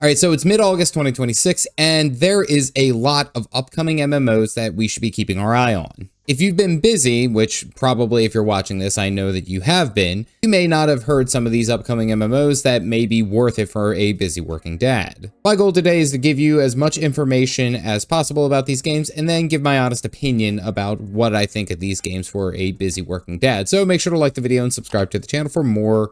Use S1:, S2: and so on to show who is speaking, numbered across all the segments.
S1: All right, so it's mid-August 2026, and there is a lot of upcoming MMOs that we should be keeping our eye on. If you've been busy, which probably if you're watching this, I know that you have been, you may not have heard some of these upcoming MMOs that may be worth it for a busy working dad. My goal today is to give you as much information as possible about these games and then give my honest opinion about what I think of these games for a busy working dad. So make sure to like the video and subscribe to the channel for more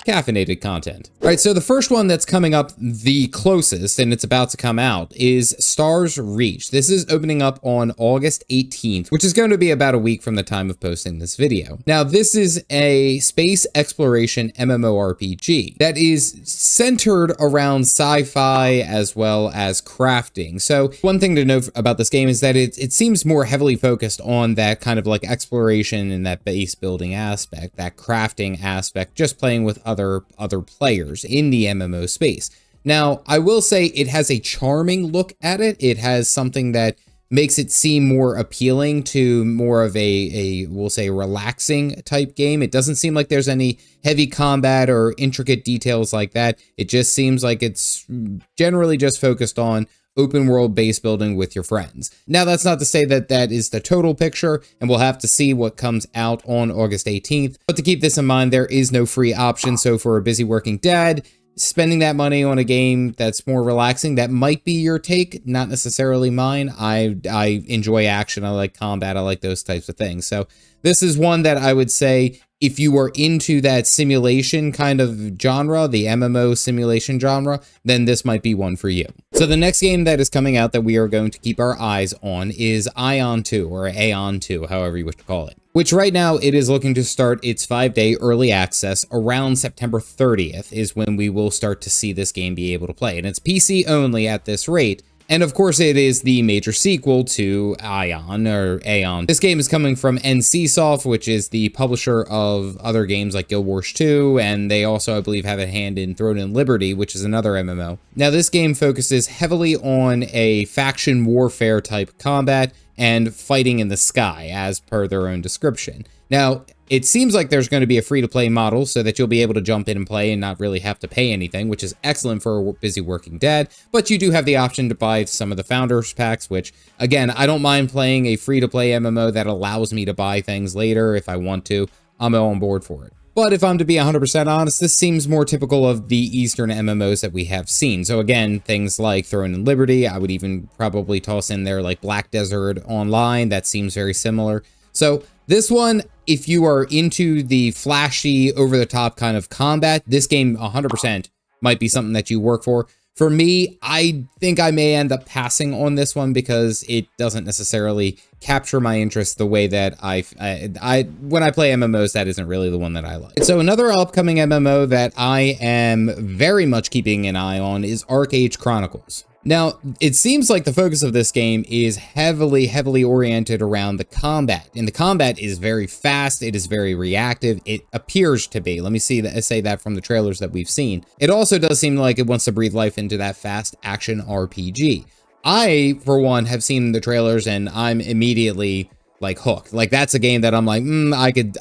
S1: caffeinated content. All right, so the first one that's coming up the closest, and it's about to come out, is Stars Reach. This is opening up on August 18th, which is going to be about a week from the time of posting this video. Now, this is a space exploration MMORPG that is centered around sci-fi as well as crafting. So one thing to note about this game is that it seems more heavily focused on that kind of like exploration and that base building aspect, that crafting aspect, just playing with other players in the MMO space. Now, I will say it has a charming look at it. It has something that makes it seem more appealing to more of we'll say, relaxing type game. It doesn't seem like there's any heavy combat or intricate details like that. It just seems like it's generally just focused on open world base building with your friends. Now, that's not to say that that is the total picture, and we'll have to see what comes out on August 18th. But to keep this in mind, there is no free option. So for a busy working dad, spending that money on a game that's more relaxing, that might be your take, not necessarily mine. I enjoy action, I like combat, I like those types of things. So this is one that I would say, if you are into that simulation kind of genre, the MMO simulation genre, then this might be one for you. So the next game that is coming out that we are going to keep our eyes on is Aion 2, or Aion 2, however you wish to call it, which right now it is looking to start its 5-day early access around September 30th is when we will start to see this game be able to play. And it's PC only at this rate. And of course, it is the major sequel to Aion, or Aion. This game is coming from NCSoft, which is the publisher of other games like Guild Wars 2, and they also, I believe, have a hand in Throne and Liberty, which is another MMO. Now, this game focuses heavily on a faction warfare type combat and fighting in the sky, as per their own description. Now, it seems like there's going to be a free-to-play model so that you'll be able to jump in and play and not really have to pay anything, which is excellent for a busy working dad, but you do have the option to buy some of the Founders Packs, which, again, I don't mind playing a free-to-play MMO that allows me to buy things later if I want to. I'm on board for it. But if I'm to be 100% honest, this seems more typical of the Eastern MMOs that we have seen. So again, things like Throne and Liberty, I would even probably toss in there like Black Desert Online, that seems very similar. So this one, if you are into the flashy, over-the-top kind of combat, this game 100% might be something that you work for. For me, I think I may end up passing on this one because it doesn't necessarily capture my interest the way that when I play MMOs, that isn't really the one that I like. So another upcoming MMO that I am very much keeping an eye on is Archeage Chronicles. Now, it seems like the focus of this game is heavily oriented around the combat, and the combat is very fast, it is very reactive, it appears to be. Let me say that from the trailers that we've seen. It also does seem like it wants to breathe life into that fast action RPG. I, for one, have seen the trailers and I'm immediately like hooked. Like that's a game that I'm like,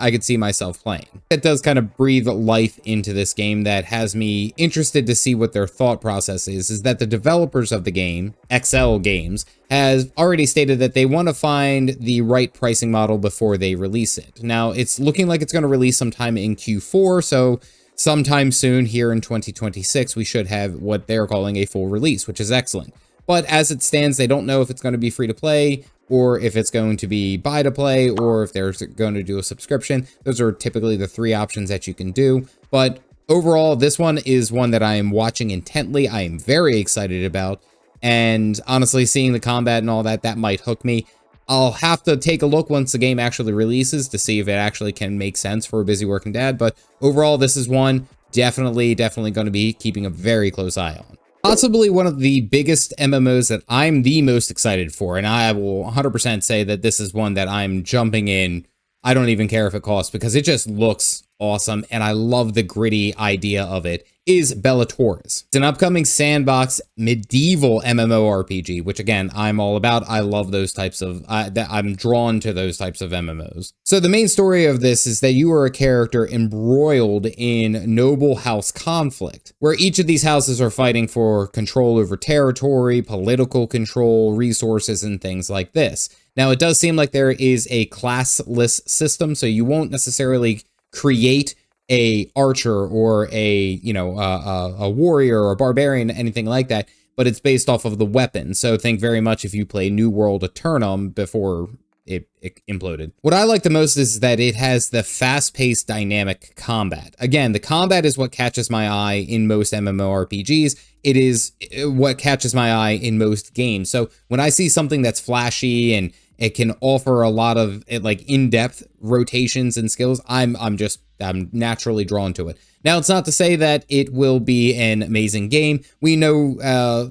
S1: I could see myself playing. It does kind of breathe life into this game that has me interested to see what their thought process is that the developers of the game, XL Games, has already stated that they want to find the right pricing model before they release it. Now, it's looking like it's going to release sometime in Q4, so sometime soon here in 2026, we should have what they're calling a full release, which is excellent. But as it stands, they don't know if it's going to be free to play, or if it's going to be buy to play, or if they're going to do a subscription. Those are typically the three options that you can do. But overall, this one is one that I am watching intently. I am very excited about. And honestly, seeing the combat and all that, that might hook me. I'll have to take a look once the game actually releases to see if it actually can make sense for a busy working dad. But overall, this is one definitely going to be keeping a very close eye on. Possibly one of the biggest MMOs that I'm the most excited for, and I will 100% say that this is one that I'm jumping in. I don't even care if it costs because it just looks awesome, and I love the gritty idea of it, is Bellatores. It's an upcoming sandbox medieval MMORPG, which again, I'm all about. I love those types of, I'm drawn to those types of MMOs. So the main story of this is that you are a character embroiled in noble house conflict, where each of these houses are fighting for control over territory, political control, resources, and things like this. Now, it does seem like there is a classless system, so you won't necessarily create a archer or a, you know, a warrior or a barbarian, anything like that, but it's based off of the weapon. So think very much if you play New World Eternum before it imploded. What I like the most is that it has the fast-paced dynamic combat. Again, the combat is what catches my eye in most MMORPGs. It is what catches my eye in most games. So when I see something that's flashy and it can offer a lot of like in-depth rotations and skills, I'm naturally drawn to it. Now, it's not to say that it will be an amazing game. We know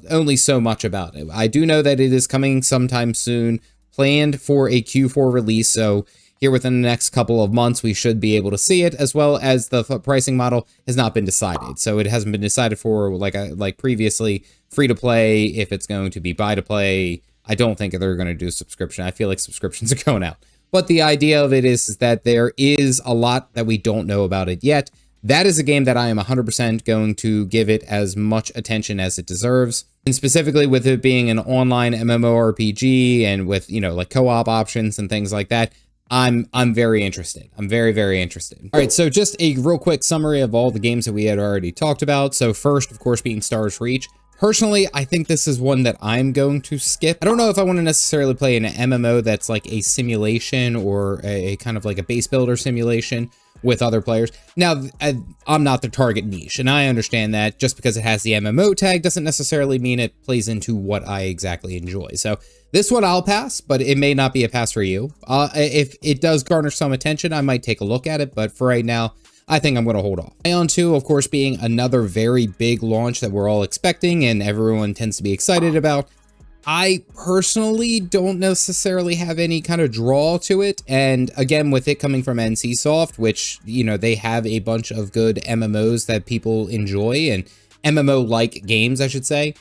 S1: only so much about it. I do know that it is coming sometime soon, planned for a Q4 release. So here within the next couple of months, we should be able to see it, as well as the pricing model has not been decided. So it hasn't been decided for, like previously, free to play, if it's going to be buy to play. I don't think they're going to do a subscription. I feel like subscriptions are going out. But the idea of it is that there is a lot that we don't know about it yet. That is a game that I am 100% going to give it as much attention as it deserves. And specifically with it being an online MMORPG and with, you know, like co-op options and things like that, I'm very interested. I'm very, very interested. All right, so just a real quick summary of all the games that we had already talked about. So first, of course, being Stars Reach. Personally, I think this is one that I'm going to skip. I don't know if I want to necessarily play an MMO that's like a simulation or a kind of like a base builder simulation with other players. Now, I'm not the target niche, and I understand that. Just because it has the MMO tag doesn't necessarily mean it plays into what I exactly enjoy. So this one I'll pass, but it may not be a pass for you. If it does garner some attention, I might take a look at it, but for right now, I think I'm going to hold off. Aion 2, of course, being another very big launch that we're all expecting and everyone tends to be excited about. I personally don't necessarily have any kind of draw to it. And again, with it coming from NCSoft, which, you know, they have a bunch of good MMOs that people enjoy and MMO-like games, I should say.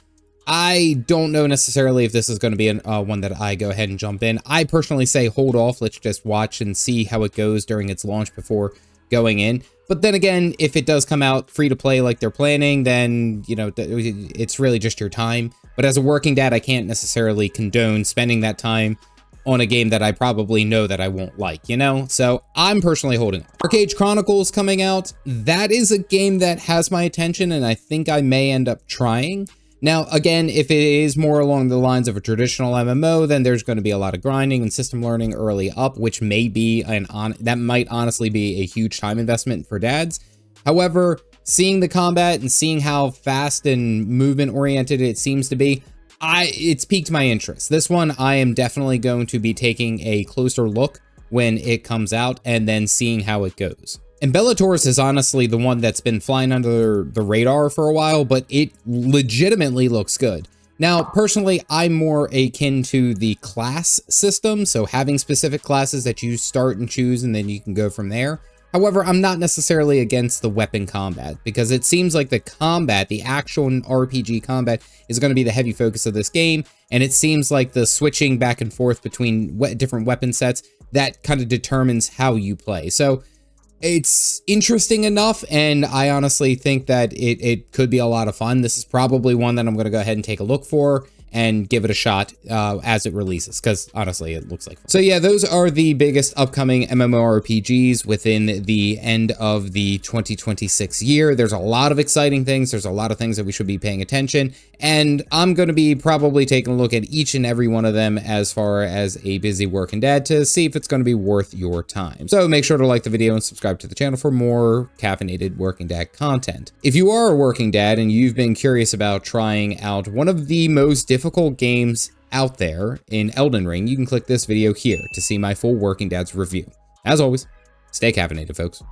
S1: I don't know necessarily if this is going to be one that I go ahead and jump in. I personally say hold off. Let's just watch and see how it goes during its launch before going in. But then again, if it does come out free to play like they're planning, then, you know, it's really just your time. But as a working dad, I can't necessarily condone spending that time on a game that I probably know that I won't like, you know? So I'm personally holding on. Archeage Chronicles coming out. That is a game that has my attention and I think I may end up trying. Now, again, if it is more along the lines of a traditional MMO, then there's going to be a lot of grinding and system learning early up, which may be that might honestly be a huge time investment for dads. However, seeing the combat and seeing how fast and movement oriented it seems to be, it's piqued my interest. This one, I am definitely going to be taking a closer look when it comes out and then seeing how it goes. And Bellatores is honestly the one that's been flying under the radar for a while, but it legitimately looks good. Now, personally, I'm more akin to the class system, so having specific classes that you start and choose and then you can go from there. However, I'm not necessarily against the weapon combat because it seems like the combat, the actual RPG combat, is going to be the heavy focus of this game, and it seems like the switching back and forth between different weapon sets, that kind of determines how you play. So it's interesting enough, and I honestly think that it could be a lot of fun. This is probably one that I'm going to go ahead and take a look for and give it a shot as it releases, because honestly, it looks like fun. So yeah, those are the biggest upcoming MMORPGs within the end of the 2026 year. There's a lot of exciting things. There's a lot of things that we should be paying attention, and I'm going to be probably taking a look at each and every one of them as far as a busy working dad to see if it's going to be worth your time. So make sure to like the video and subscribe to the channel for more caffeinated working dad content. If you are a working dad and you've been curious about trying out one of the most difficult games out there in Elden Ring, you can click this video here to see my full working dad's review. As always, stay caffeinated, folks.